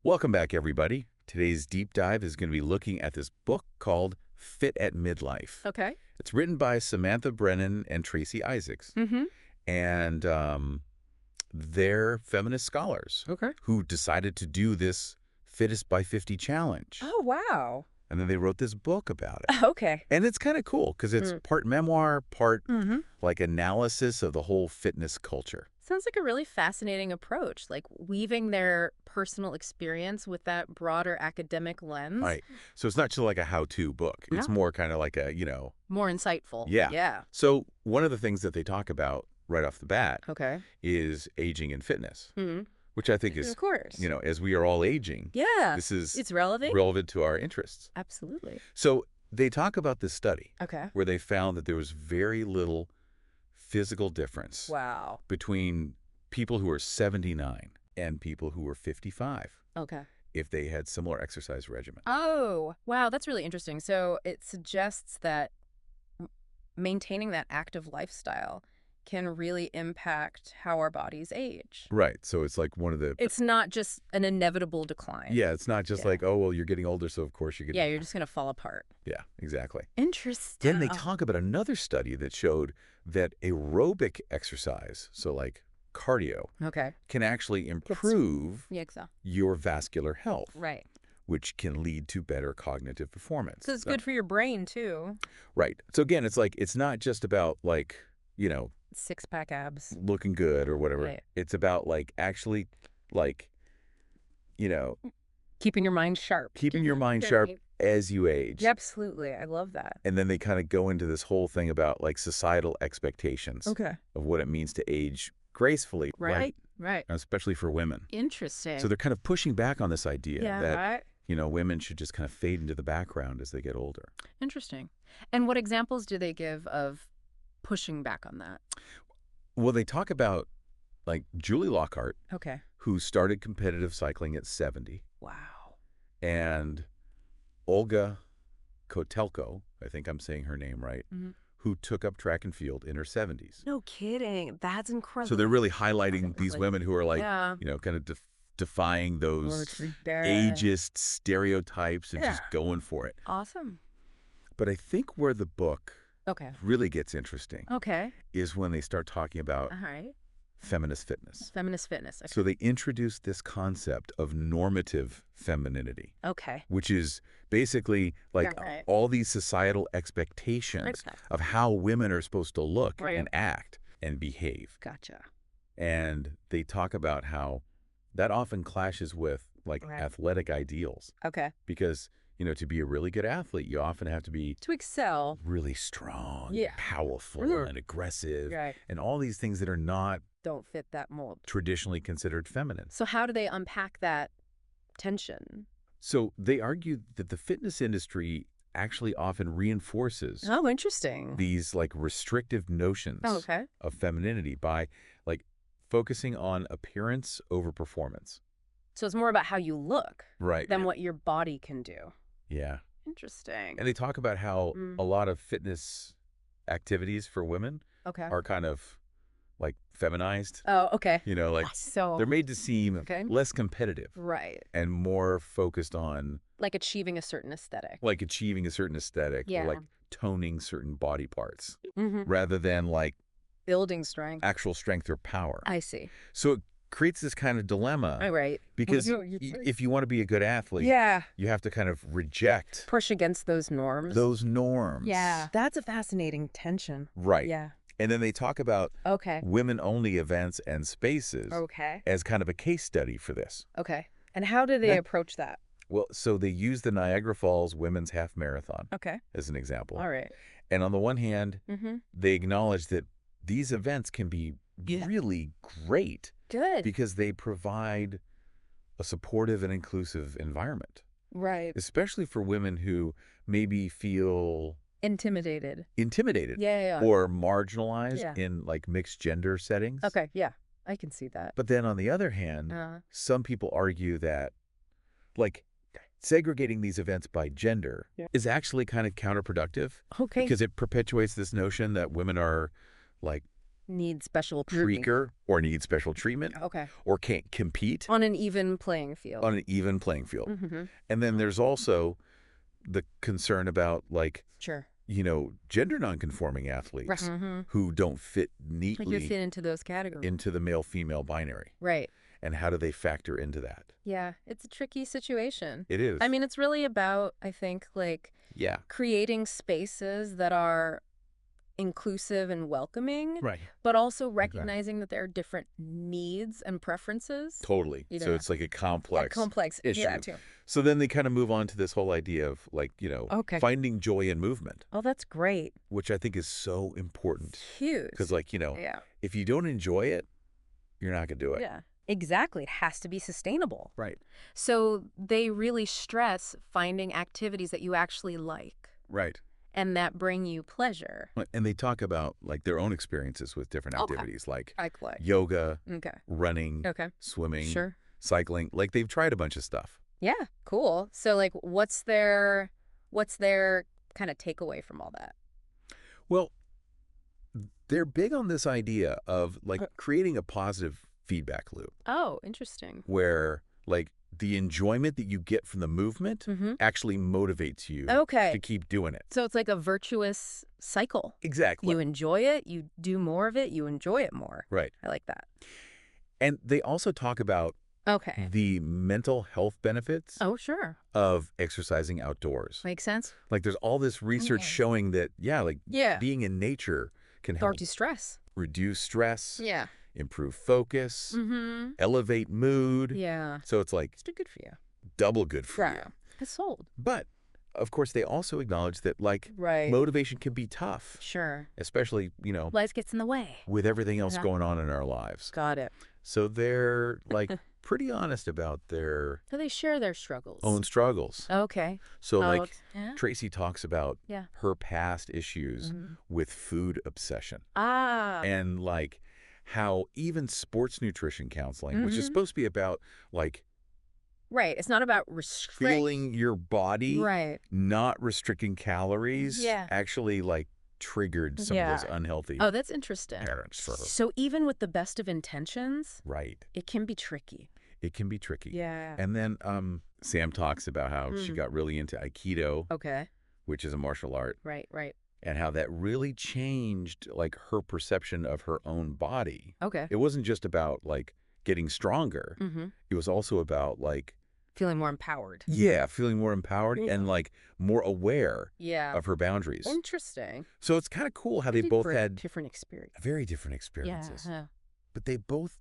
Welcome back, everybody. Today's deep dive is going to be looking at this book called Fit at Midlife. Okay. It's written by Samantha Brennan and Tracy Isaacs. Mm-hmm. And they're feminist scholars Okay. who decided to do this Fittest by 50 challenge. Oh, wow. And then they wrote this book about it. Okay. And it's kind of cool because it's part memoir, part Mm-hmm. like analysis of the whole fitness culture. Sounds like a really fascinating approach, like weaving their personal experience with that broader academic lens. Right. So it's not just like a how-to book. It's No. more kind of like a, More insightful. Yeah. Yeah. So one of the things that they talk about right off the bat Okay. is aging and fitness, Mm-hmm. which I think is, Of course. as we are all aging, Yeah. this is It's relevant. relevant to our interests. Absolutely. So they talk about this study Okay. where they found that there was very little physical difference Wow. between people who are 79 and people who were 55 Okay. if they had similar exercise regimen. Oh, wow. That's really interesting. So it suggests that maintaining that active lifestyle can really impact how our bodies age. Right. So it's like one of the, It's not just an inevitable decline. yeah, it's not just Yeah. like, oh, well, you're getting older, so of course you're getting, Yeah, you're just going to fall apart. yeah, exactly. Interesting. Then they talk about another study that showed that aerobic exercise, so like cardio, Okay. can actually improve Yeah, so. your vascular health, Right. which can lead to better cognitive performance. So it's good for your brain, too. Right. So again, it's like, it's not just about like, Six-pack abs. looking good or whatever. Right. It's about like actually like, Keeping your mind sharp. keeping your mind sharp as you age. Yeah, absolutely. I love that. And then they kind of go into this whole thing about like societal expectations Okay. of what it means to age gracefully. Right. Especially for women. Interesting. So they're kind of pushing back on this idea yeah, that, right. women should just kind of fade into the background as they get older. Interesting. And what examples do they give of pushing back on that? Well, they talk about like Julie Lockhart, Okay. who started competitive cycling at 70, Wow. and Olga Kotelko, I think I'm saying her name right, Mhm. who took up track and field in her 70s. No kidding. That's incredible. So they're really highlighting these Like, women who are like, yeah. kind of defying those ageist stereotypes and just going for it. Awesome. But I think where the book Okay. really gets interesting Okay. is when they start talking about All right. feminist fitness. Feminist fitness. Okay. So they introduce this concept of normative femininity, Okay. which is basically like Yeah, right. all these societal expectations Okay. of how women are supposed to look Right. and act and behave. Gotcha. And they talk about how that often clashes with like Right. athletic ideals Okay. because, to be a really good athlete, you often have to be To excel. really strong, Yeah. powerful, Mhm. and aggressive, Right. and all these things that are not Don't fit that mold. traditionally considered feminine. So how do they unpack that tension? So they argue that the fitness industry actually often reinforces Oh, interesting. these like restrictive notions Oh, okay. of femininity by like focusing on appearance over performance. So it's more about how you look Right. than what your body can do. Yeah. Interesting. And they talk about how a lot of fitness activities for women Okay. are kind of like feminized. Oh, okay. Like So they're made to seem Okay. less competitive right. and more focused on Like achieving a certain aesthetic. like achieving a certain aesthetic Yeah. or like toning certain body parts Mm-hmm. rather than like Building strength. actual strength or power. I see. So it creates this kind of dilemma All right. because if you want to be a good athlete, Yeah. you have to kind of reject Push against those norms. those norms. Yeah. That's a fascinating tension. Right. Yeah. And then they talk about Okay. women-only events and spaces Okay. as kind of a case study for this. Okay. And how do they That- approach that? Well, so they use the Niagara Falls Women's Half Marathon Okay. as an example. All right. And on the one hand, Mm-hmm. they acknowledge that these events can be really great Good. because they provide a supportive and inclusive environment, Right. especially for women who maybe feel Intimidated. intimidated Yeah. or marginalized Yeah. in like mixed gender settings. Okay. Yeah. I can see that. But then on the other hand, some people argue that like segregating these events by gender is actually kind of counterproductive Okay. because it perpetuates this notion that women are like Need special treatment. Weaker or need special treatment. Okay. Or can't compete. On an even playing field. On an even playing field. Mm-hmm. And then there's also the concern about, like, sure. Gender nonconforming athletes who don't fit neatly Like you fit into those categories. into the male-female binary. Right. And how do they factor into that? Yeah, it's a tricky situation. It is. I mean, it's really about, I think, like, yeah, creating spaces that are inclusive and welcoming, right, but also recognizing that there are different needs and preferences. Totally. So it's like a complex issue. Yeah, too. So then they kind of move on to this whole idea of, like, finding joy in movement. Oh, that's great. Which I think is so important. Huge. Because, like, if you don't enjoy it, you're not going to do it. Yeah, exactly. It has to be sustainable. Right. So they really stress finding activities that you actually like. Right. And that bring you pleasure. And they talk about, like, their own experiences with different activities, like yoga, running, swimming, cycling. Like, they've tried a bunch of stuff. Yeah, cool. So, like, what's their kind of takeaway from all that? Well, they're big on this idea of, like, creating a positive feedback loop. Oh, interesting. Where, like, the enjoyment that you get from the movement actually motivates you to keep doing it. So it's like a virtuous cycle. Exactly. You enjoy it, you do more of it, you enjoy it more. Right. I like that. And they also talk about the mental health benefits of exercising outdoors. Makes sense. Like, there's all this research showing that, being in nature can help reduce stress. Yeah. Improve focus, elevate mood. Yeah. So it's like, it's good for you. Double good for you. It's sold. But, of course, they also acknowledge that, like, motivation can be tough. Sure. Especially, life gets in the way. With everything else going on in our lives. Got it. So they're, like, pretty honest about their... So they share their struggles. Own struggles. Okay. So, like, Tracy talks about her past issues with food obsession. And, like, how even sports nutrition counseling, which is supposed to be about, like... Right. It's not about feeling your body. Right. Not restricting calories. Yeah. Actually, like, triggered some of those unhealthy that's interesting. patterns for her. So even with the best of intentions, it can be tricky. It can be tricky. Yeah. And then Sam talks about how she got really into Aikido. Which is a martial art. Right. And how that really changed, like, her perception of her own body. It wasn't just about, like, getting stronger. It was also about, like... feeling more empowered. Yeah, feeling more empowered and, like, more aware of her boundaries. Interesting. So it's kind of cool how they both had... different experiences. Very different experiences. Yeah. But they both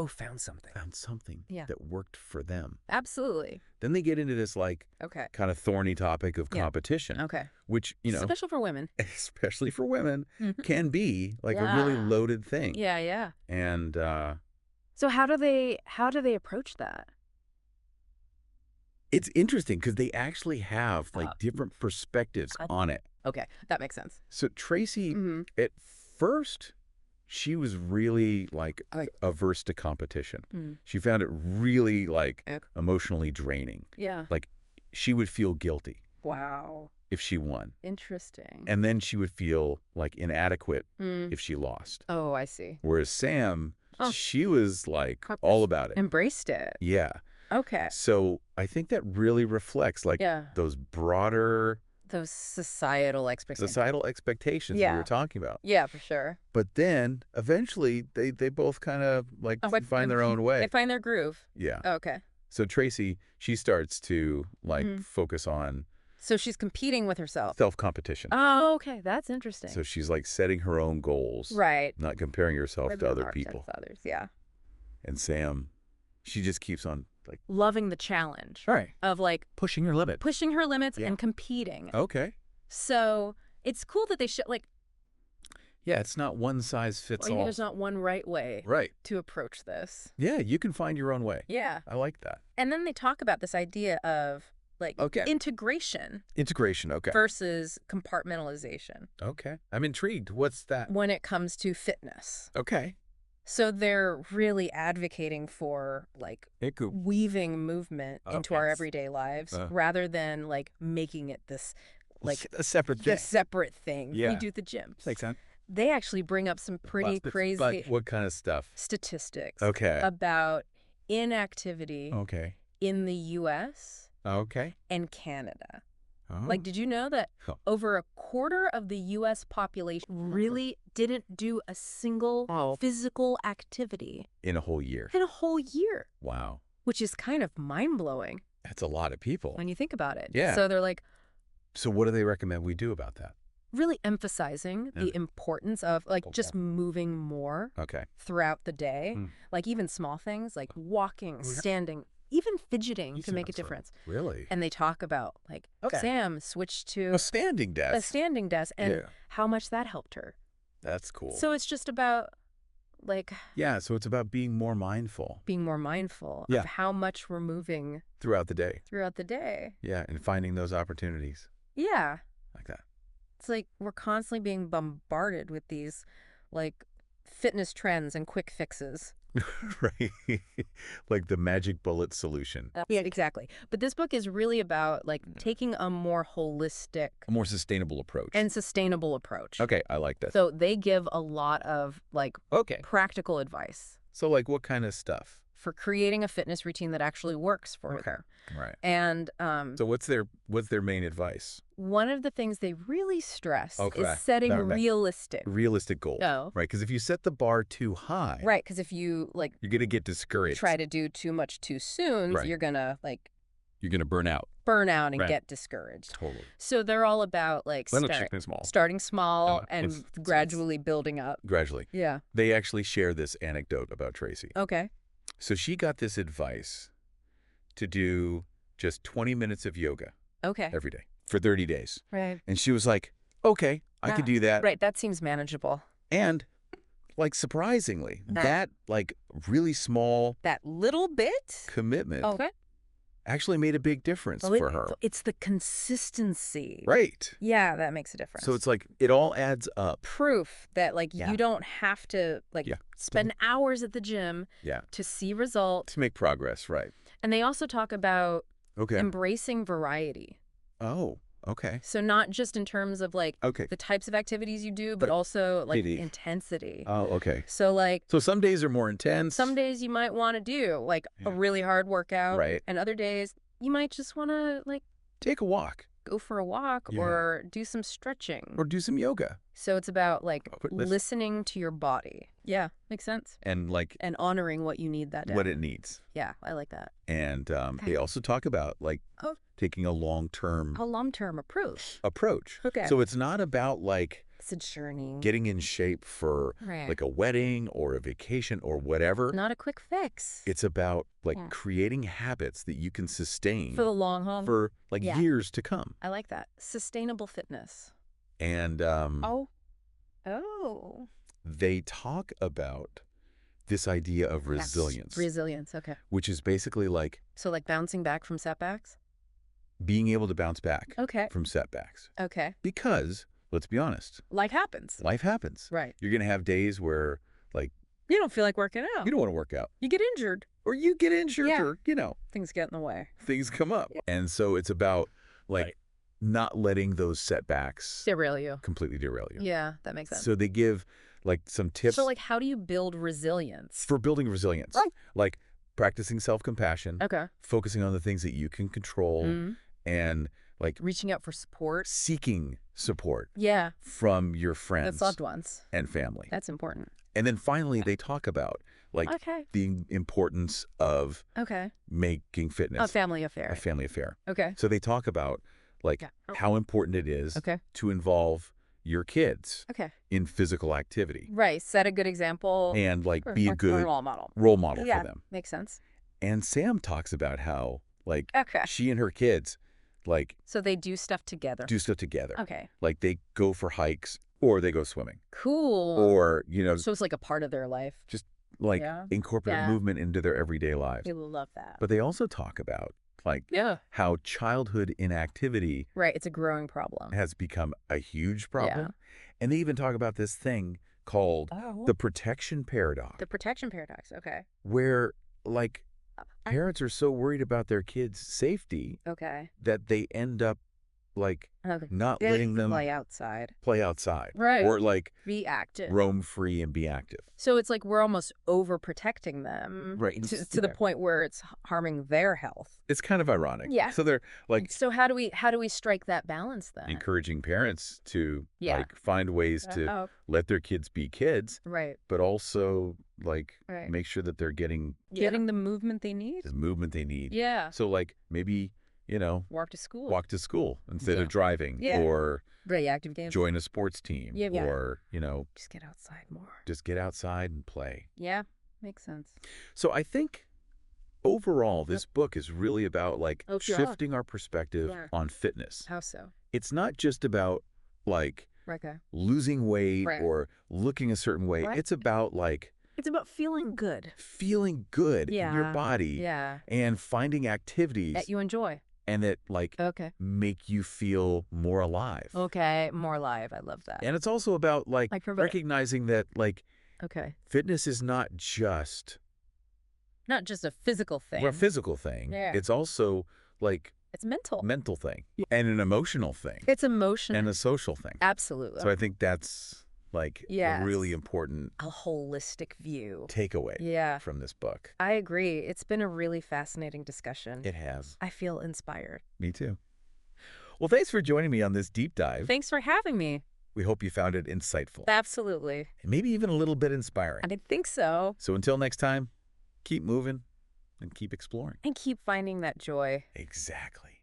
found something. That worked for them. Absolutely. Then they get into this, like, kind of thorny topic of competition. Which, especially for women. Especially for women, can be, like, a really loaded thing. Yeah. And... so how do they approach that? It's interesting because they actually have, like, different perspectives on it. Okay, that makes sense. So Tracy, at first... she was really, like, averse to competition. She found it really, like, emotionally draining. Yeah. Like, she would feel guilty. Wow. If she won. Interesting. And then she would feel, like, inadequate if she lost. Oh, I see. Whereas Sam, she was, like, all about it. Embraced it. Yeah. Okay. So I think that really reflects, like, those broader... those societal expectations. We were talking about. Yeah, for sure. But then eventually they both kind of, like, find their own way. They find their groove. Yeah. Okay. So Tracy, she starts to, like, focus on... so she's competing with herself. Self-competition. Oh, okay. That's interesting. So she's, like, setting her own goals. Right. Not comparing herself to other people. Others, yeah. And Sam, she just keeps on, like... loving the challenge. Right. Of, like... pushing her limits. Pushing her limits and competing. Okay. So it's cool that they show, like... yeah, it's not one size fits all. There's not one right way to approach this. Yeah, you can find your own way. Yeah. I like that. And then they talk about this idea of, like, integration. Integration, okay. Versus compartmentalization. Okay. I'm intrigued. What's that? When it comes to fitness. Okay. So they're really advocating for, like, weaving movement into our everyday lives rather than, like, making it this, like... a separate thing. The separate thing. Yeah. We do the gym. Makes sense. they actually bring up some pretty crazy But what kind of stuff? statistics Okay. about inactivity Okay. in the U.S. Okay. and Canada. Oh. Like, did you know that over a quarter of the U.S. population really didn't do a single physical activity in a whole year? In a whole year. Wow. Which is kind of mind-blowing. That's a lot of people. When you think about it. Yeah. So they're like... So what do they recommend we do about that? Really emphasizing the importance of, like, just moving more throughout the day. Like, even small things, like walking, standing, even fidgeting can make a difference. Really? And they talk about, like, Sam switched to... a standing desk. A standing desk, and how much that helped her. That's cool. So it's just about, like... Yeah, so it's about being more mindful. Being more mindful of how much we're moving... Throughout the day. Throughout the day. Yeah, and finding those opportunities. Yeah. Like that. It's like we're constantly being bombarded with these, like, fitness trends and quick fixes. Right. Like the magic bullet solution. Yeah, exactly. But this book is really about, like, taking a more holistic... A more sustainable approach. And sustainable approach. Okay, I like that. So they give a lot of, like, practical advice. So, like, what kind of stuff? For creating a fitness routine that actually works for her. Right. And so what's their main advice? One of the things they really stress is setting realistic goals. Right, because if you set the bar too high. Right, because if you, like, you're going to get discouraged. Try to do too much too soon, you're going to, like, you're going to burn out. And get discouraged. Totally. So they're all about, like, starting small and gradually building up. Gradually. Yeah. They actually share this anecdote about Tracy. Okay. So she got this advice to do just 20 minutes of yoga every day for 30 days. Right. And she was like, okay, I could do that. Right, that seems manageable. And, like, surprisingly, that like, really small... That little bit? Commitment actually made a big difference for her. It's the consistency. Right. Yeah, that makes a difference. So it's like, it all adds up. Proof that, like, you don't have to, like, spend hours at the gym to see results. To make progress, right. And they also talk about embracing variety. Oh, okay. So not just in terms of, like, the types of activities you do, but also, like, intensity. Oh, okay. So, like... So some days are more intense. Some days you might want to do, like, a really hard workout. Right. And other days you might just want to, like... Take a walk. Go for a walk or do some stretching. Or do some yoga. So it's about, like, listening to your body. Yeah, makes sense. And, like... And honoring what you need that day. What it needs. Yeah, I like that. And they also talk about, like, taking a long-term... A long-term approach. Okay. So it's not about, like... It's a journey. Getting in shape for, like, a wedding or a vacation or whatever. Not a quick fix. It's about, like, creating habits that you can sustain. For the long haul. For, like, years to come. I like that. Sustainable fitness. And, they talk about this idea of resilience. Resilience, okay. Which is basically like... So, like, bouncing back from setbacks? Being able to bounce back from setbacks. Okay. Because... Let's be honest. Life happens. Life happens. Right. You're going to have days where, like... You don't feel like working out. You don't want to work out. You get injured. Or you get injured or, you know... Things get in the way. Things come up. Yeah. And so it's about, like, not letting those setbacks... Derail you. Completely derail you. Yeah, that makes sense. So they give, like, some tips... So, like, how do you build resilience? For building resilience. Right. Like, practicing self-compassion. Okay. Focusing on the things that you can control. And... like reaching out for support, seeking support from your friends, that's loved ones and family. That's important. And then finally they talk about, like, the importance of making fitness a family affair. Okay. So they talk about, like, how important it is to involve your kids in physical activity. Right. Set a good example. And, like, be a good role model for them. Makes sense. And Sam talks about how, like, she and her kids, like... So they do stuff together. Okay. Like, they go for hikes or they go swimming. Cool. Or, you know... So it's like a part of their life. Just, like, incorporate movement into their everyday lives. We love that. But they also talk about, like, how childhood inactivity... Right, it's a growing problem. ...has become a huge problem. Yeah. And they even talk about this thing called the protection paradox. The protection paradox, okay. Where, like... Parents are so worried about their kids' safety that they end up like not letting them play outside. Right. Or like be active. Roam free and be active. So it's like we're almost overprotecting them to the point where it's harming their health. It's kind of ironic. Yeah. So they're like, so how do we strike that balance then? Encouraging parents to like find ways to let their kids be kids. Right. But also like make sure that they're getting the movement they need. The movement they need. Yeah. So like maybe, walk to school instead of driving or very active games. Join a sports team or, just get outside more. Just get outside and play. Yeah. Makes sense. So I think overall, this book is really about like shifting our perspective on fitness. How so? It's not just about like losing weight or looking a certain way. It's about like it's about feeling good. Feeling good in your body. Yeah. And finding activities that you enjoy. And that like make you feel more alive. Okay, more alive. I love that. And it's also about like recognizing that like fitness is not just a physical thing. Well, a physical thing. Yeah. It's also like it's mental. Mental thing. And an emotional thing. It's emotional. And a social thing. Absolutely. So I think that's like a really important a holistic view takeaway from this book. I agree. It's been a really fascinating discussion. It has. I feel inspired. Me too. Well, thanks for joining me on this deep dive. Thanks for having me. We hope you found it insightful. Absolutely. And maybe even a little bit inspiring. I think so. So until next time, keep moving and keep exploring. And keep finding that joy. Exactly.